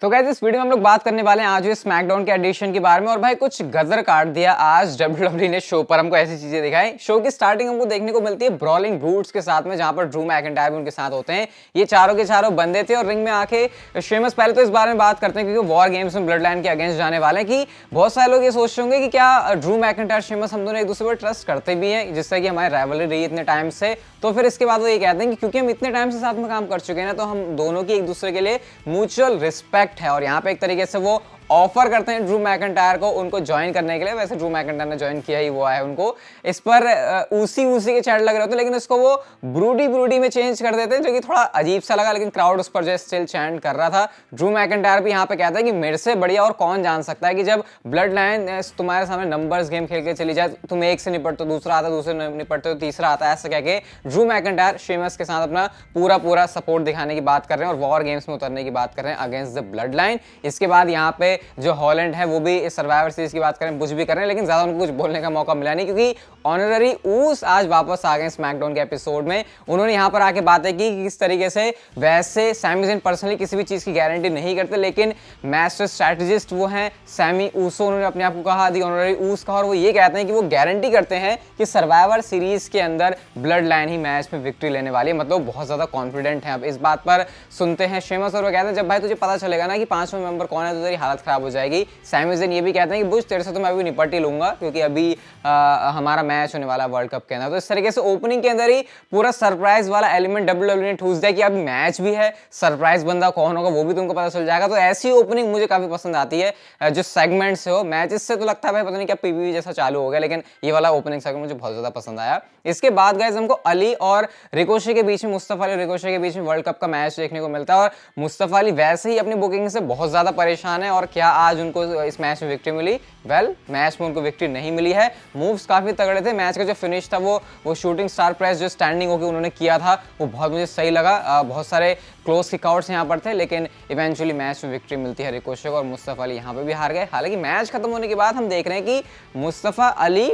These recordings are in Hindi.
तो गाइस इस वीडियो में हम लोग बात करने वाले हैं आज स्मैकडाउन के एडिशन के बारे में। और भाई कुछ गदर काट दिया आज WWE ने शो पर, हमको ऐसी चीजें दिखाई। शो की स्टार्टिंग हमको देखने को मिलती है ब्रॉलिंग ब्रूट्स के साथ में, जहां पर ड्रू मैकिंटायर भी उनके साथ होते हैं। ये चारों के चारों बंदे थे और रिंग में आके शेमस, पहले तो इस बारे में बात करते हैं क्योंकि वॉर गेम्स में ब्लड लाइन के अगेंस्ट जाने वाले हैं कि बहुत सारे लोग ये सोचते होंगे कि क्या ड्रू मैकिंटायर शेमस हम दोनों एक दूसरे पर ट्रस्ट करते भी हैं, जिससे कि हमारी राइवलरी रही इतने टाइम से। तो फिर इसके बाद वो ये कहते हैं कि क्योंकि हम इतने टाइम से साथ में काम कर चुके हैं ना, तो हम दोनों की एक दूसरे के लिए म्यूचुअल रिस्पेक्ट है। और यहाँ पे एक तरीके से वो ऑफर करते हैं ड्रू मैकिंटायर को उनको ज्वाइन करने के लिए। वैसे ड्रू मैकिंटायर ने ज्वाइन किया ही हुआ है उनको। इस पर उसी के चैट लग रहे होते हैं, लेकिन उसको वो ब्रूडी में चेंज कर देते हैं, जो कि थोड़ा अजीब सा लगा। लेकिन क्राउड उस पर जो स्टिल चैंट कर रहा था। ड्रू मैकिंटायर भी यहाँ पे कहता है कि मेरे से बढ़िया और कौन जान सकता है कि जब ब्लड लाइन तुम्हारे सामने नंबर्स गेम खेल के चली जाए, तुम एक से निपटते हो, दूसरा आता, दूसरे निपटते हो, तीसरा आता है। ऐसा कह के ड्रू मैकिंटायर शेमस के साथ अपना पूरा सपोर्ट दिखाने की बात कर रहे हैं और वॉर गेम्स में उतरने की बात कर रहे हैं अगेंस्ट द ब्लड लाइन। इसके बाद यहाँ पे जो हॉलैंड है वो भी सर्वाइवर सीरीज की बात करें, कुछ भी कर रहे हैं, लेकिन ज्यादा उनको कुछ बोलने का मौका मिला नहीं क्योंकि ऑनररी ऊस आज वापस आ गए स्मैकडाउन के एपिसोड में। उन्होंने यहाँ पर आके बातें की कि किस तरीके से, वैसे सैमी ज़ेन पर्सनली किसी भी चीज की गारंटी नहीं करते, लेकिन मास्टर स्ट्रैटेजिस्ट वो हैं सैमी ऊसो, उन्होंने अपने आप को कहा दी ऑनररी ऊस का। और वो ये कहते हैं कि वो गारंटी करते हैं कि सर्वाइवर सीरीज के अंदर ब्लड लाइन ही मैच में विक्ट्री लेने वाली है। मतलब बहुत ज्यादा कॉन्फिडेंट है। अब इस बात पर सुनते हैं शेमस और वो कहते हैं जब भाई तुझे पता चलेगा ना कि 5वां मेंबर कौन है तो तेरी हालत खराब हो जाएगी। सैमी ज़ेन ये भी कहते हैं कि बुश तेरे से तो मैं अभी निपट ही लूंगा क्योंकि अभी हमारा मैच होने वाला है वर्ल्ड कप के अंदर। तो इस तरीके से ओपनिंग के अंदर ही पूरा सरप्राइज वाला एलिमेंट WWE ने ठूस दिया कि अब मैच भी है, सरप्राइज बंदा कौन होगा वो भी तुमको पता चल जाएगा। तो ऐसी ओपनिंग मुझे काफी पसंद आती है। जो सेगमेंट से हो मैचेस से तो लगता है भाई पता नहीं क्या PPV जैसा चालू हो गया, लेकिन ये वाला ओपनिंग सेगमेंट मुझे बहुत ज्यादा पसंद आया। इसके बाद गाइस हमको अली और रिकोशे के बीच में, मुस्तफा अली और रिकोशे के बीच में वर्ल्ड कप का मैच देखने को मिलता है। और मुस्तफा अली वैसे ही अपनी बुकिंग से बहुत ज्यादा परेशान है और क्या आज उनको इस मैच में विक्ट्री मिली? वेल, मैच में उनको विक्ट्री नहीं मिली है। मूव्स काफी तगड़े थे। मैच का जो फिनिश था वो शूटिंग स्टार प्रेस जो स्टैंडिंग होकर उन्होंने किया था वो बहुत मुझे सही लगा। बहुत सारे क्लोज किकआउट्स यहाँ पर थे, लेकिन इवेंचुअली मैच में विक्ट्री मिलती है रिकोशे को और मुस्तफा अली यहाँ पे भी हार गए। हालांकि मैच खत्म होने के बाद हम देख रहे हैं कि मुस्तफा अली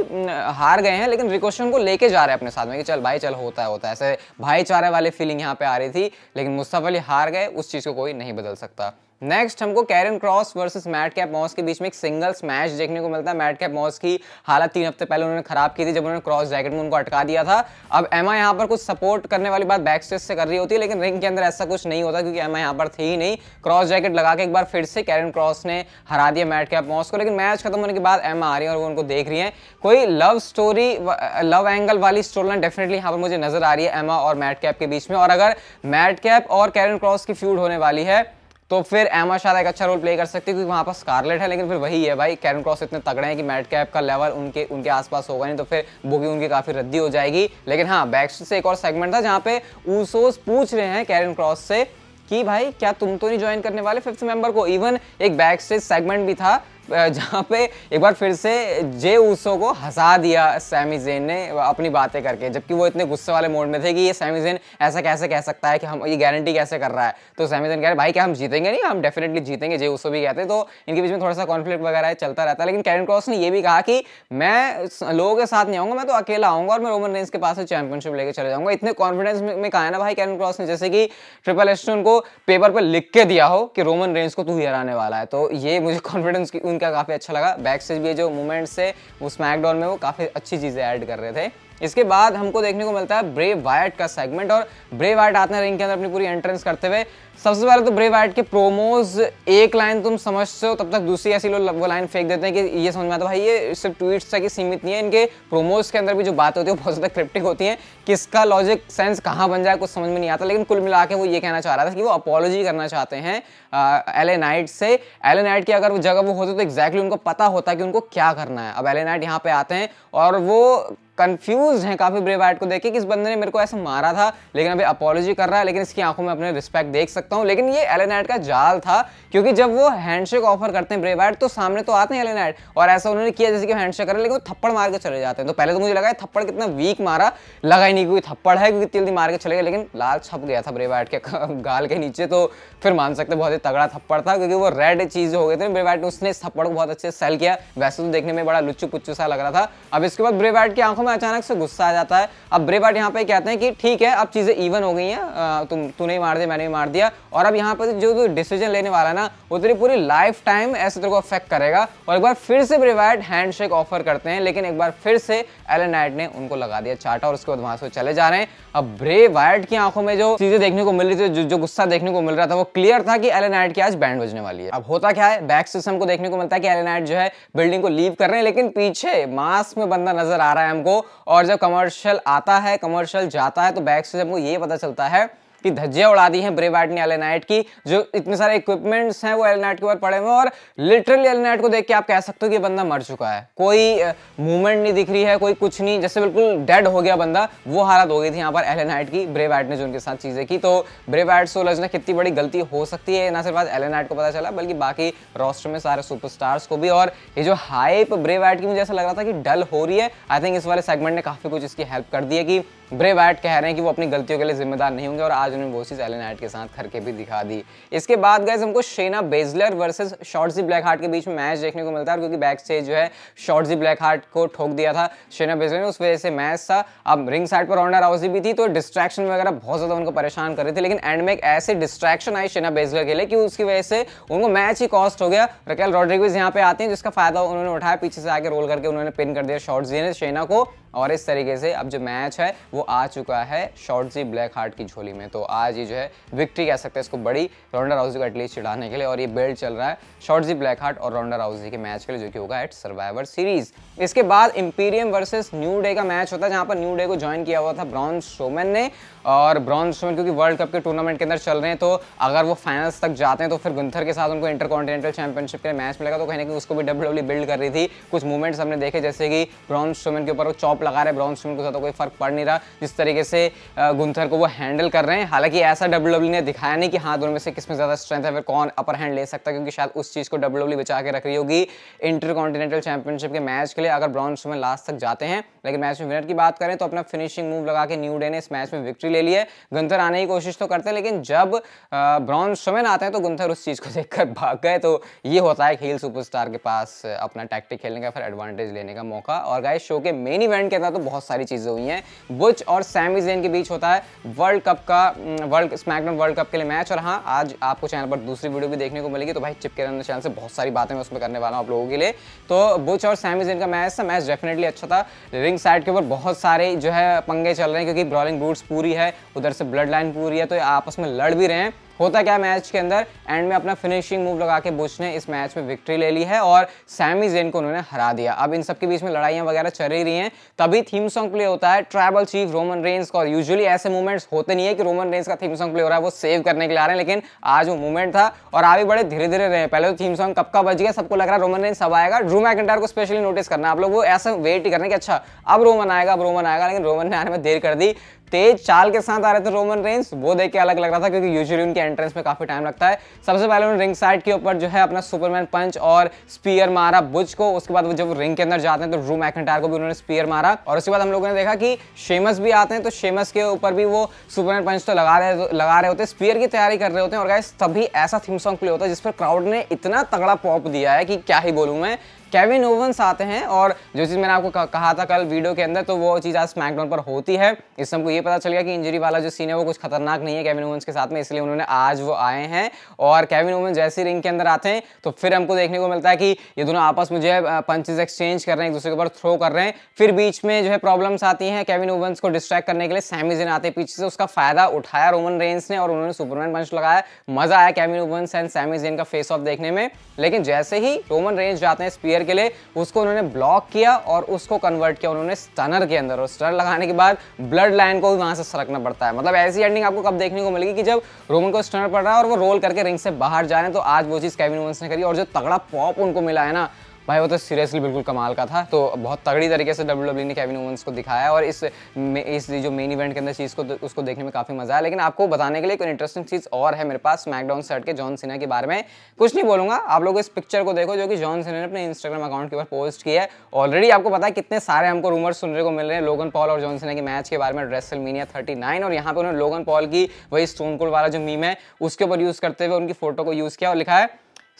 हार गए हैं, लेकिन रिकोशे उनको लेके जा रहे हैं अपने साथ में कि चल भाई चल, होता है ऐसे भाईचारे वाली फीलिंग यहाँ पे आ रही थी। लेकिन मुस्तफा अली हार गए, उस चीज को कोई नहीं बदल सकता। नेक्स्ट हमको कैरन क्रॉस वर्सेस मैडकैप मॉस के बीच में एक सिंगल्स मैच देखने को मिलता है। मैडकैप मॉस की हालत 3 हफ्ते पहले उन्होंने खराब की थी जब उन्होंने क्रॉस जैकेट में उनको अटका दिया था। अब एमा यहाँ पर कुछ सपोर्ट करने वाली बात बैक स्टेज से कर रही होती है, लेकिन रिंग के अंदर ऐसा कुछ नहीं होता क्योंकि एमा यहाँ पर थी ही नहीं। क्रॉस जैकेट लगा के एक बार फिर से कैरन क्रॉस ने हरा दिया मैडकैप मॉस को। लेकिन मैच खत्म होने के बाद एमा आ रही है और वो उनको देख रही है। कोई लव स्टोरी, लव एंगल वाली स्टोरी लाइन डेफिनेटली यहाँ पर मुझे नजर आ रही है एमा और मैडकैप के बीच में। और अगर मैडकैप और कैरन क्रॉस की फ्यूड होने वाली है तो फिर एमा शायद एक अच्छा रोल प्ले कर सकती है क्योंकि वहां पर स्कारलेट है। लेकिन फिर वही है भाई, कैरन क्रॉस इतने तगड़े हैं कि मैडकैप का लेवल उनके आसपास होगा नहीं, तो फिर बुकी उनकी काफी रद्दी हो जाएगी। लेकिन हाँ, बैक से एक और सेगमेंट था जहां पे ऊसोस पूछ रहे हैं कैरन क्रॉस से कि भाई क्या तुम तो नहीं ज्वाइन करने वाले 5th मेंबर को। इवन एक बैक स्टेज सेगमेंट भी था जहां पे एक बार फिर से जे ऊसो को हंसा दिया सैमी ज़ेन ने अपनी बातें करके, जबकि वो इतने गुस्से वाले मोड में थे कि ये सैमी ज़ेन ऐसा कैसे कह सकता है कि हम ये गारंटी कैसे कर रहा है। तो सैमी ज़ेन कह रहे भाई क्या हम जीतेंगे? नहीं, हम डेफिनेटली जीतेंगे। जे ऊसो भी कहते हैं। तो इनके बीच में थोड़ा सा कॉन्फ्लिक्ट वगैरह चलता रहता है। लेकिन कैरन क्रॉस ने ये भी कहा कि मैं लोगों के साथ नहीं आऊंगा, मैं तो अकेला आऊंगा और मैं रोमन रेंज के पास से चैंपियनशिप लेके चले जाऊंगा। इतने कॉन्फिडेंस में कहा है ना भाई कैरन क्रॉस ने, जैसे कि ट्रिपल एच ने उनको पेपर पर लिख के दिया हो कि रोमन रेंज को तू ही हराने वाला है। तो ये मुझे कॉन्फिडेंस उनका काफी अच्छा लगा। बैक स्टेज भी जो मूवमेंट्स है वो स्मैकडाउन में वो काफी अच्छी चीजें ऐड कर रहे थे। इसके बाद हमको देखने को मिलता है ब्रे वायट का सेगमेंट और ब्रे वायट आते हैं रिंग के अंदर अपनी पूरी एंट्रेंस करते हुए। सबसे पहले तो ब्रे वायट के प्रोमोज एक लाइन तुम समझते हो तब तक दूसरी ऐसी लोग वो लाइन फेंक देते हैं कि ये समझ में आता है भाई ये सिर्फ ट्वीट्स तक ही सीमित नहीं है। इनके प्रोमोज के अंदर भी जो बात होती है वो बहुत ज़्यादा क्रिप्टिक होती है, किसका लॉजिक सेंस कहाँ बन जाए कुछ समझ में नहीं आता। लेकिन कुल मिला के वो ये कहना चाह रहा था कि वो अपॉलॉजी करना चाहते हैं LA नाइट से। LA नाइट की अगर वो जगह वो होती तो एग्जैक्टली उनको पता होता कि उनको क्या करना है। अब LA नाइट यहाँ पे आते हैं और वो कंफ्यूज हैं काफी ब्रे वायट को देख के कि इस बंदे ने मेरे को ऐसा मारा था लेकिन अभी अपॉलॉजी कर रहा है, लेकिन इसकी आंखों में अपने रिस्पेक्ट देख सकता हूं। लेकिन ये LA नाइट का जाल था क्योंकि जब वो हैंडशेक ऑफर करते हैं ब्रे वायट तो सामने तो आते हैं LA नाइट और ऐसा उन्होंने किया जैसे कि हैंडशेक कर रहे हैं, लेकिन वो थप्पड़ मार के चले जाते हैं। तो पहले तो मुझे लगा थप्पड़ कितना वीक मारा, लगा ही नहीं कोई थप्पड़ है क्योंकि जल्दी मार के चले गए, लेकिन लाल छप गया था ब्रे वायट के गाल के नीचे। तो फिर मान सकते बहुत ही तगड़ा थप्पड़ था क्योंकि वो रेड चीज हो गए थे। ब्रे वायट ने उसने इस थप्पड़ को बहुत अच्छे से सेल किया। वैसे तो देखने में बड़ा लुच्चू पुच्चू सा लग रहा था। अब इसके बाद ब्रे वायट की आंखों में में अचानक से गुस्सा आ जाता है। अब ब्रे वाइट यहाँ पे कहते हैं कि ठीक है, अब चीजें इवन हो गई हैं, तूने मार दिया, मैंने भी मार दिया, और अब यहाँ पर जो डिसीजन लेने वाला है ना, वो तेरी पूरी लाइफ टाइम ऐसे तेरे को अफेक्ट करेगा। और एक बार फिर से ब्रे वाइट हैंडशेक ऑफर करते हैं, लेकिन एक बार फिर से एलन नाइट ने उनको लगा दिया चाटा, और उसके बाद वहां से चले जा रहे हैं। अब ब्रे वाइट की आंखों में जो चीजें देखने को मिल रही थी, जो गुस्सा देखने को मिल रहा था, वो क्लियर था कि एलन नाइट की आज बैंड बजने वाली है। अब होता क्या है, बैक सिस्टम को देखने को मिलता है कि एलन नाइट जो है बिल्डिंग को लीव कर रहे हैं, लेकिन पीछे मास्क में बंदा नजर आ रहा है हमको। और जब कमर्शियल आता है, कमर्शियल जाता है, तो बैक सिस्टम को ये पता चलता है कि धज्जियां उड़ा दी हैं ब्रे वाइट ने एलन नाइट की। जो इतने सारे इक्विपमेंट्स हैं वो एलन नाइट के ऊपर पड़े हुए हैं, और लिटरली एलन नाइट को देख के आप कह सकते हो कि बंदा मर चुका है। कोई मूवमेंट नहीं दिख रही है, कोई कुछ नहीं, जैसे बिल्कुल डेड हो गया बंदा। वो हालत हो गई थी यहाँ पर एलन नाइट की, ब्रे वाइट ने जो उनके साथ चीजें की। तो ब्रे वाइट से उलझना कितनी बड़ी गलती हो सकती है, ना सिर्फ आज एलन नाइट को पता चला, बल्कि बाकी रोस्टर में सारे सुपरस्टार्स को भी। और ये जो हाइप ब्रे वाइट की, मुझे ऐसा लग रहा था कि डल हो रही है। आई थिंक इस वाले सेगमेंट ने काफी कुछ इसकी हेल्प कर दी है कि ब्रे वाइट कह रहे हैं कि वो अपनी गलतियों के लिए जिम्मेदार नहीं होंगे, और आज उन्होंने वो चीज एलन नाइट के साथ करके भी दिखा दी। इसके बाद गाइस हमको शेना बेजलर वर्सेस शॉर्ट्जी ब्लैकहार्ट के बीच में मैच देखने को मिलता है, क्योंकि बैक स्टेज जो है शॉर्ट्जी ब्लैकहार्ट को ठोक दिया था शेना बेजलर ने, उस वजह से मैच था। अब रिंग साइड पर रोंडा राउजी भी थी, तो डिस्ट्रैक्शन वगैरह बहुत ज्यादा उनको परेशान कर रही थी, लेकिन एंड में एक ऐसी डिस्ट्रैक्शन आई शेना बेजलर के लिए कि उसकी वजह से उनको मैच ही कॉस्ट हो गया। रकेल रॉड्रिगेज यहाँ पे आती है, जिसका फायदा उन्होंने उठाया, पीछे से आके रोल करके उन्होंने पिन कर दिया शॉर्ट्जी ने शेना को। और इस तरीके से अब जो मैच है वो आ चुका है शॉर्ट्जी ब्लैकहार्ट की झोली में। तो आज ये जो है विक्ट्री कह सकते हैं इसको, बड़ी रोंडा राउजी को एटलीस्ट चिढ़ाने के लिए। और ये बिल्ड चल रहा है शॉर्ट्जी ब्लैकहार्ट और रोंडा राउजी के मैच के लिए, जो कि होगा एट सर्वाइवर सीरीज। इसके बाद इंपीरियम वर्सेस न्यू डे का मैच होता है, जहां पर न्यू डे को ज्वाइन किया हुआ था ब्रॉन स्ट्रोमैन ने। और ब्रॉन स्ट्रोमैन क्योंकि वर्ल्ड कप के टूर्नामेंट के अंदर चल रहे हैं, तो अगर वो फाइनल्स तक जाते हैं तो फिर गुंथर के साथ उनको इंटरकॉन्टिनेंटल चैंपियनशिप के लिए मैच मिलेगा। तो कहीं ना कहीं उसको भी डब्ल्यूडब्ल्यूई बिल्ड कर रही थी। कुछ मूवमेंट्स हमने देखे, जैसे कि ब्रॉन स्ट्रोमैन के ऊपर वो चॉप लगा रहे, ब्रॉन स्ट्रोमैन को तो कोई फर्क पड़ नहीं रहा जिस तरीके से गुंथर को वो हैंडल कर रहे हैं। हालांकि ऐसा डब्ल्यूडब्ल्यूई ने दिखाया नहीं कि हाँ दोनों में से किसमें ज्यादा स्ट्रेंथ है, फिर कौन अपर हैंड ले सकता है, क्योंकि शायद उस चीज को डब्ल्यूडब्ल्यूई बचा के रख रही होगी इंटरकॉन्टिनेंटल चैंपियनशिप के मैच के लिए, अगर ब्रॉन स्ट्रोमैन लास्ट तक जाते हैं। लेकिन मैच में विनर की बात करें तो अपना फिनिशिंग मूव लगा के न्यू डे ने इस मैच में विक्ट्री ले ली है। गुंथर आने की कोशिश तो करते हैं, लेकिन जब ब्रॉन स्ट्रोमैन आते हैं तो गुंथर उस चीज को देखकर भाग गए। तो ये होता है हील सुपरस्टार के पास अपना टैक्टिक खेलने का, फिर एडवांटेज लेने का मौका। और गाइस शो के मेन इवेंट के अंदर तो बहुत सारी चीजें हुई हैं। बुच और सैमी ज़ेन के बीच होता है वर्ल्ड कप का स्मैकडाउन वर्ल्ड कप के लिए मैच। और हाँ, आज आपको चैनल पर दूसरी वीडियो भी देखने को मिलेगी, तो भाई चिपके रहने चैनल से, बहुत सारी बातें मैं उसमें करने वाला हूँ आप लोगों के लिए। तो बुच और सैमी ज़ेन का मैच था, मैच डेफिनेटली अच्छा था। रिंग साइड के ऊपर बहुत सारे जो है पंगे चल रहे हैं, क्योंकि ब्रॉलिंग बूट्स पूरी है, उधर से ब्लड लाइन पूरी है, तो आपस में लड़ भी रहे हैं। होता क्या मैच के अंदर, एंड में अपना फिनिशिंग मूव लगा के बुच ने इस मैच में विक्ट्री ले ली है और सैमी ज़ेन को उन्होंने हरा दिया। अब इन सबके बीच में लड़ाइयां वगैरह चल ही रही हैं, तभी थीम सॉन्ग प्ले होता है ट्राइबल चीफ रोमन रेंस का। और यूजुअली ऐसे मूवमेंट्स होते नहीं है कि रोमन रेंस का थीम सॉन्ग प्ले हो रहा है, वो सेव करने के लिए आ रहे हैं, लेकिन आज वो मूवमेंट था और आ भी बड़े धीरे धीरे रहे। पहले तो थीम सॉन्ग कब का बज गया, सबको लग रहा है रोमन रेंस अब आएगा। ड्रू मैकिंटायर को स्पेशली नोटिस करना आप लोग, वो ऐसा वेट ही करना कि अच्छा अब रोमन आएगा, अब रोमन आएगा, लेकिन रोमन ने आने में देर कर दी। तेज चाल के साथ आ रहे थे रोमन रेंस, वो देख के अलग लग रहा था, क्योंकि यूजुअली उनके एंट्रेंस में काफी टाइम लगता है। सबसे पहले उन्होंने रिंग साइड के ऊपर जो है अपना सुपरमैन पंच और स्पीयर मारा बुच को। उसके बाद वो जब रिंग के अंदर जाते हैं तो ड्रू मैकिंटायर को भी उन्होंने स्पीयर मारा। और उसके बाद हम लोगों ने देखा कि शेमस भी आते हैं, तो शेमस के ऊपर भी वो सुपरमैन पंच तो लगा रहे होते, स्पीयर की तैयारी कर रहे होते हैं। और गाइस तभी ऐसा थीम सॉन्ग प्ले होता है जिस पर क्राउड ने इतना तगड़ा पॉप दिया है कि क्या ही बोलूं मैं। केविन ओवंस आते हैं, और जो चीज़ मैंने आपको कहा था कल वीडियो के अंदर, तो वो चीज़ आज स्मैकडाउन पर होती है। इससे हमको ये पता चल गया कि इंजरी वाला जो सीन है वो कुछ खतरनाक नहीं है केविन ओवंस के साथ में, इसलिए उन्होंने आज वो आए हैं। और केविन ओवंस जैसे रिंग के अंदर आते हैं तो फिर हमको देखने को मिलता है कि ये दोनों आपस में जो है पंचेस एक्सचेंज कर रहे हैं, एक दूसरे के ऊपर थ्रो कर रहे हैं। फिर बीच में जो है प्रॉब्लम्स आती हैं, केविन ओवंस को डिस्ट्रैक्ट करने के लिए सैमी ज़ेन आते हैं पीछे से, उसका फायदा उठाया रोमन रेंस ने और उन्होंने सुपरमैन पंच लगाया। मजा आया Kevin Owens and Sami Zayn का फेस ऑफ देखने में। लेकिन जैसे ही रोमन रेंस जाते हैं स्पीयर के लिए, उसको उन्होंने ब्लॉक किया और उसको कन्वर्ट किया उन्होंने स्टनर के अंदर, और स्टनर लगाने के बाद ब्लड लाइन को भी वहां से सरकना पड़ता है। मतलब ऐसी एंडिंग आपको कब देखने को मिलेगी कि जब रोमन को स्टनर पड़ रहा है और वो रोल करके रिंग से बाहर जा रहे हैं। तो आज वो चीज केविन ओवंस ने करी, और जो तगड़ा पॉप उनको मिला है ना भाई, वो तो सीरियसली बिल्कुल कमाल का था। तो बहुत तगड़ी तरीके से डब्ल्यूडब्ल्यूई ने केविन ओवंस को दिखाया, और इस जो मेन इवेंट के अंदर चीज़ को उसको देखने में काफ़ी मजा आया। लेकिन आपको बताने के लिए कोई इंटरेस्टिंग चीज़ और है मेरे पास स्मैकडाउन से हट के, जॉन सीना के बारे में कुछ नहीं बोलूंगा। आप लोग इस पिक्चर को देखो जो कि जॉन सीना ने अपने इंस्टाग्राम अकाउंट के ऊपर पोस्ट किया है। ऑलरेडी आपको पता है कितने सारे हमको रूमर्स सुनने को मिल रहे हैं लोगन पॉल और जॉन सीना के मैच के बारे में, रेसलमेनिया 39। और यहाँ पे उन्होंने लोगन पॉल की वही स्टोन कोल्ड वाला जो मीम है उसके ऊपर यूज़ करते हुए उनकी फोटो को यूज़ किया और लिखा है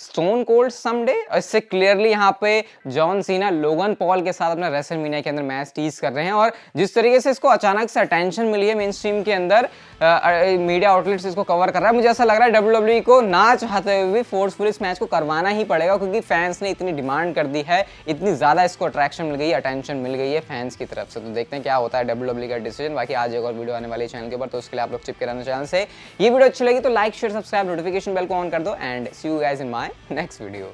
स्टोन कोल्ड समडे, और इससे क्लियरली यहाँ पे जॉन सीना लोगन पॉल के साथ अपना रेसलमेनिया के अंदर मैच टीज कर रहे हैं। और जिस तरीके से इसको अचानक से अटेंशन मिली है मेन स्ट्रीम के अंदर, मीडिया आउटलेट्स इसको कवर कर रहा है, मुझे ऐसा लग रहा है डब्ल्यूडब्ल्यूई को ना चाहते हुए भी फोर्सफुली इस मैच को करवाना ही पड़ेगा, क्योंकि फैंस ने इतनी डिमांड कर दी है, इतनी ज्यादा इसको अट्रैक्शन मिल गई है, अटेंशन मिल गई है फैंस की तरफ से। तो देखते हैं क्या होता है डब्ल्यूडब्ल्यूई का डिसीजन। बाकी आज एक और वीडियो आने वाली है चैनल के ऊपर, तो उसके लिए आप लोग चिपके रहना चैनल से। ये वीडियो अच्छी लगी तो like share subscribe notification bell को ऑन कर दो, and see you guys in my next video.